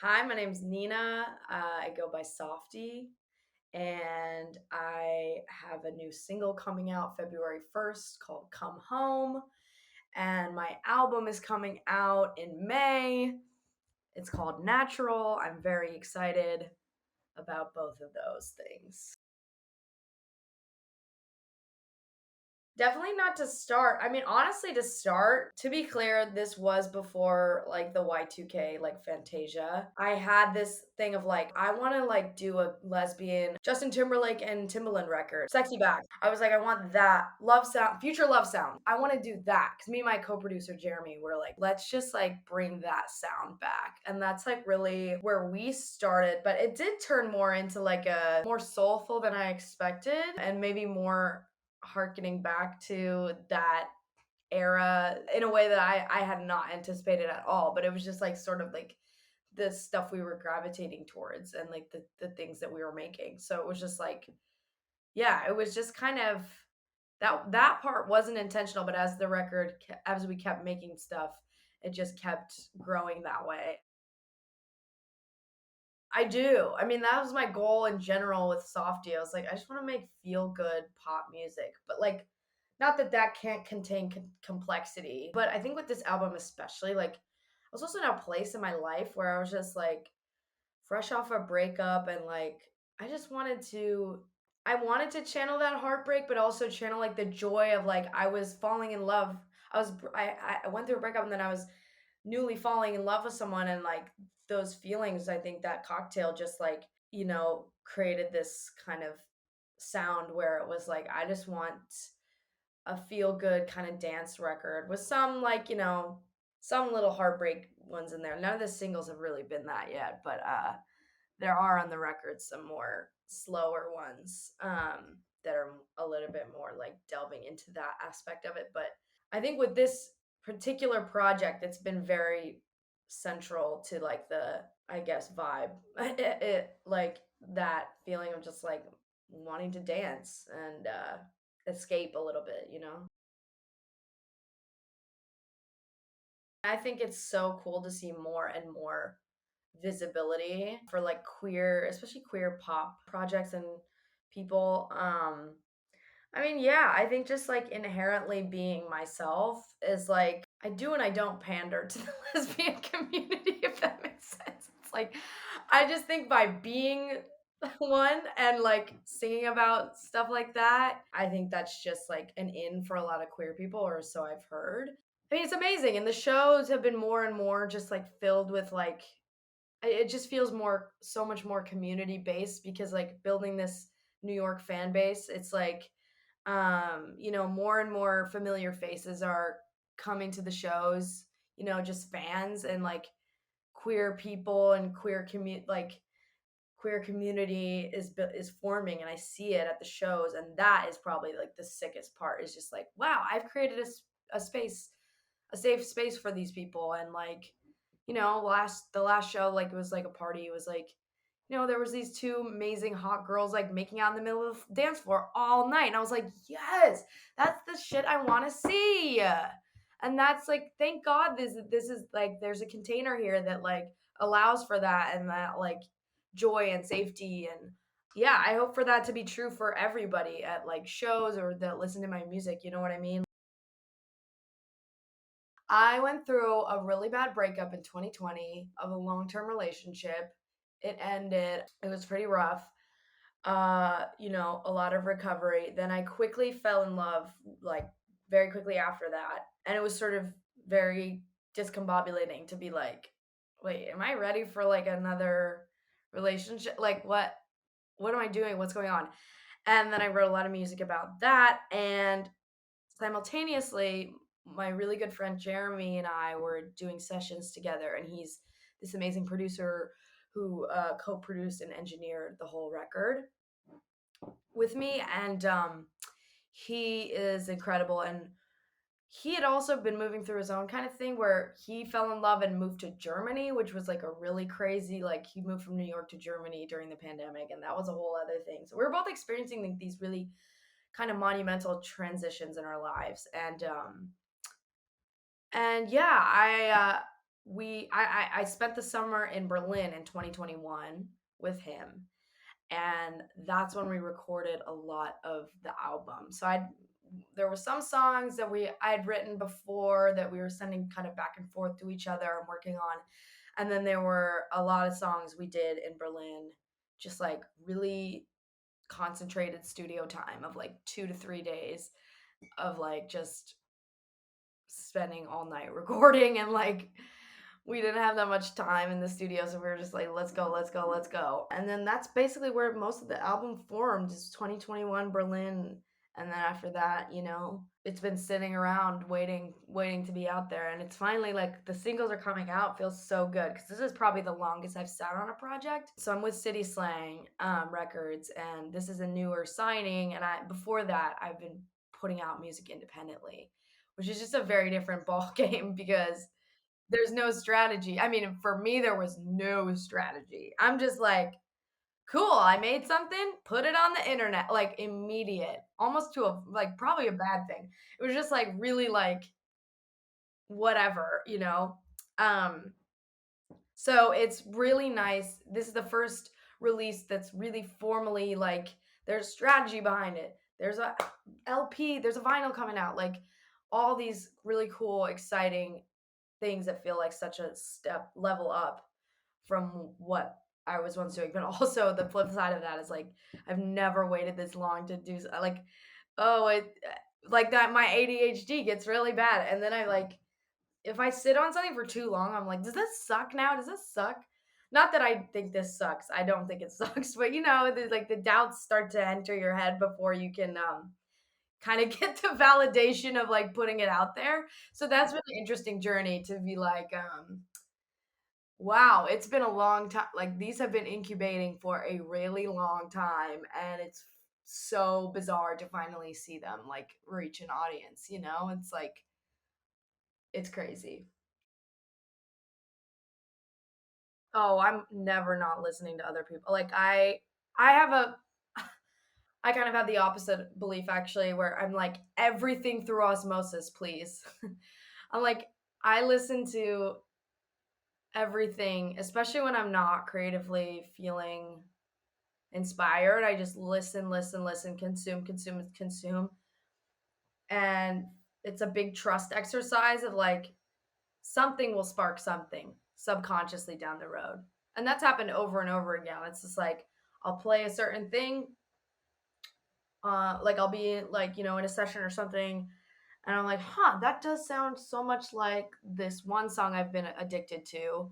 Hi, my name's Nina. I go by Softee, and I have a new single coming out February 1st called Come Home. And my album is coming out in May. It's called Natural. I'm very excited about both of those things. Definitely not to start. I mean, honestly, to start, to be clear, this was before like the Y2K, like Fantasia. I had this thing of like, I want to like do a lesbian Justin Timberlake and Timbaland record, Sexy Back. I was like, I want that love sound, future love sound. I want to do that because me and my co-producer Jeremy were like, let's just like bring that sound back. And that's like really where we started. But it did turn more into like a more soulful than I expected and maybe more harkening back to that era in a way that I had not anticipated at all. But it was just like sort of like the stuff we were gravitating towards and like the things that we were making. So it was just like, yeah, it was just kind of that part wasn't intentional, but as we kept making stuff, it just kept growing that way. I do. I mean, that was my goal in general with Softee. I was like, I just want to make feel good pop music, but like, not that that can't contain complexity. But I think with this album, especially, like, I was also in a place in my life where I was just like fresh off a breakup and like, I just wanted to. I wanted to channel that heartbreak, but also channel like the joy of like I was falling in love. I went through a breakup and then I was newly falling in love with someone, and like those feelings, I think that cocktail just like created this kind of sound where it was like I just want a feel good kind of dance record with some like some little heartbreak ones in there. None of the singles have really been that yet, but there are on the record some more slower ones that are a little bit more like delving into that aspect of it. But I think with this particular project, it's been very central to like the, I guess, vibe. Like that feeling of just like wanting to dance and escape a little bit. I think it's so cool to see more and more visibility for like queer, especially queer pop projects and people. I mean, yeah, I think just like inherently being myself is like I do and I don't pander to the lesbian community, if that makes sense. It's like I just think by being one and like singing about stuff like that, I think that's just like an in for a lot of queer people, or so I've heard. I mean, it's amazing. And the shows have been more and more just like filled with like it just feels more so much more community based because like building this New York fan base, it's like more and more familiar faces are coming to the shows, just fans and like queer people and queer community is forming, and I see it at the shows, and that is probably like the sickest part is just like, wow, I've created a space, a safe space for these people. And like the last show, like it was like a party. It was like there was these two amazing hot girls like making out in the middle of the dance floor all night, and I was like, yes, that's the shit I want to see. And that's like, thank God this is like there's a container here that like allows for that and that like joy and safety. And yeah, I hope for that to be true for everybody at like shows or that listen to my music, you know what I mean? I went through a really bad breakup in 2020 of a long-term relationship. It ended. It was pretty rough. A lot of recovery. Then I quickly fell in love, like very quickly after that. And it was sort of very discombobulating to be like, wait, am I ready for like another relationship? Like what am I doing? What's going on? And then I wrote a lot of music about that. And simultaneously, my really good friend Jeremy and I were doing sessions together, and he's this amazing producer who co-produced and engineered the whole record with me. And he is incredible. And he had also been moving through his own kind of thing where he fell in love and moved to Germany, which was like a really crazy, like he moved from New York to Germany during the pandemic, and that was a whole other thing. So we were both experiencing like, these really kind of monumental transitions in our lives. And yeah, I spent the summer in Berlin in 2021 with him, and that's when we recorded a lot of the album. So I there were some songs that we I had written before that we were sending kind of back and forth to each other and working on, and then there were a lot of songs we did in Berlin, just like really concentrated studio time of like 2 to 3 days of like just spending all night recording, and like we didn't have that much time in the studio, so we were just like, let's go, let's go, let's go. And then that's basically where most of the album formed, is 2021 Berlin. And then after that, it's been sitting around waiting to be out there. And it's finally like the singles are coming out. Feels so good because this is probably the longest I've sat on a project. So I'm with City Slang Records, and this is a newer signing. And before that, I've been putting out music independently, which is just a very different ball game because there's no strategy. I mean, for me, there was no strategy. I'm just like, cool, I made something, put it on the internet, like immediate, almost to a, like, probably a bad thing. It was just like really like, whatever. Um, so it's really nice. This is the first release that's really formally like, there's strategy behind it. There's a LP, there's a vinyl coming out, like all these really cool, exciting things that feel like such a step level up from what I was once doing. But also the flip side of that is like I've never waited this long to do like, oh, it like that my ADHD gets really bad, and then I like, if I sit on something for too long, I'm like, does this suck now? Does this suck? Not that I think this sucks. I don't think it sucks, but there's like the doubts start to enter your head before you can kind of get the validation of like putting it out there. So that's been an interesting journey to be like, wow, it's been a long time. Like these have been incubating for a really long time, and it's so bizarre to finally see them like reach an audience. It's like it's crazy. Oh, I'm never not listening to other people. Like I have a I kind of have the opposite belief actually, where I'm like everything through osmosis, please. I'm like I listen to everything, especially when I'm not creatively feeling inspired. I just listen, listen, listen, consume, consume, consume. And it's a big trust exercise of like something will spark something subconsciously down the road. And that's happened over and over again. It's just like I'll play a certain thing, like I'll be like, in a session or something, and I'm like, huh, that does sound so much like this one song I've been addicted to.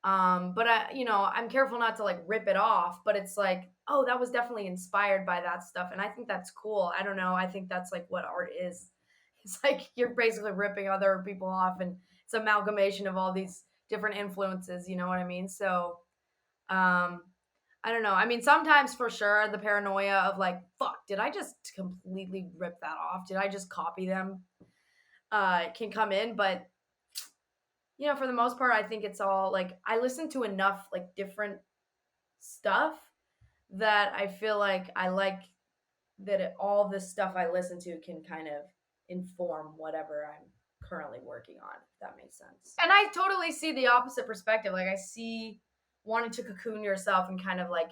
But I'm careful not to like rip it off, but it's like, oh, that was definitely inspired by that stuff. And I think that's cool. I don't know. I think that's like what art is. It's like you're basically ripping other people off, and it's amalgamation of all these different influences, you know what I mean? So, um, I don't know. I mean, sometimes for sure, the paranoia of like, fuck, did I just completely rip that off? Did I just copy them? Can come in, but for the most part, I think it's all like I listen to enough like different stuff that I feel like I like that all this stuff I listen to can kind of inform whatever I'm currently working on, if that makes sense. And I totally see the opposite perspective. Like I see wanting to cocoon yourself and kind of like,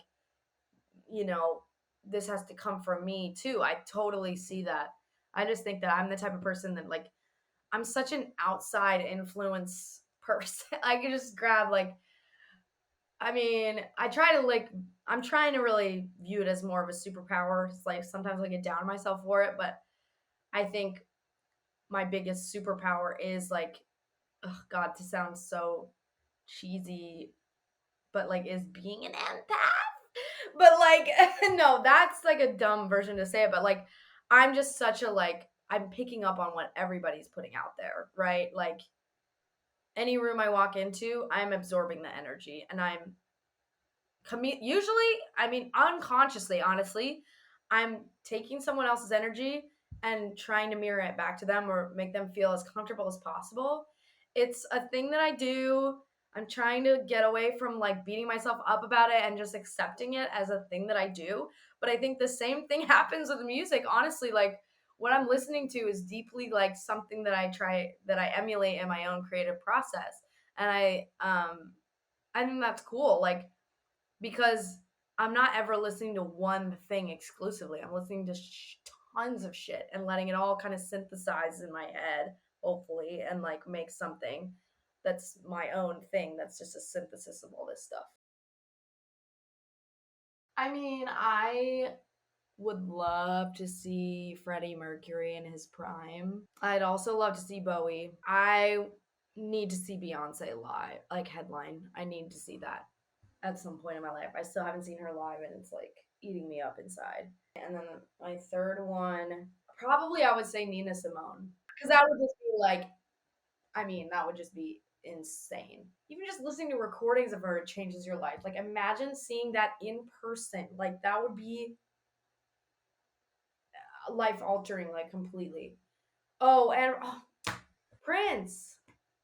you know, this has to come from me too. I totally see that. I just think that I'm the type of person that like I'm such an outside influence person. I can just grab like, I mean, I'm trying to really view it as more of a superpower. It's like sometimes I get down on myself for it, but I think my biggest superpower is like, oh God, to sound so cheesy, but like is being an empath. But like, no, that's like a dumb version to say it, but like, I'm just such a like, I'm picking up on what everybody's putting out there, right? Like, any room I walk into, I'm absorbing the energy, and I'm usually, I mean, unconsciously, honestly, I'm taking someone else's energy and trying to mirror it back to them or make them feel as comfortable as possible. It's a thing that I do. I'm trying to get away from like beating myself up about it and just accepting it as a thing that I do. But I think the same thing happens with music. Honestly, like what I'm listening to is deeply like something that I emulate in my own creative process. And I think that's cool, like, because I'm not ever listening to one thing exclusively. I'm listening to tons of shit and letting it all kind of synthesize in my head, hopefully, and like make something that's my own thing that's just a synthesis of all this stuff. I mean, I would love to see Freddie Mercury in his prime. I'd also love to see Bowie. I need to see Beyonce live, like headline. I need to see that at some point in my life. I still haven't seen her live, and it's like eating me up inside. And then my third one, probably I would say Nina Simone, because that would just be like, I mean, that would just be insane. Even just listening to recordings of her changes your life. Like, imagine seeing that in person. Like, that would be life altering, like completely. Oh, and Prince.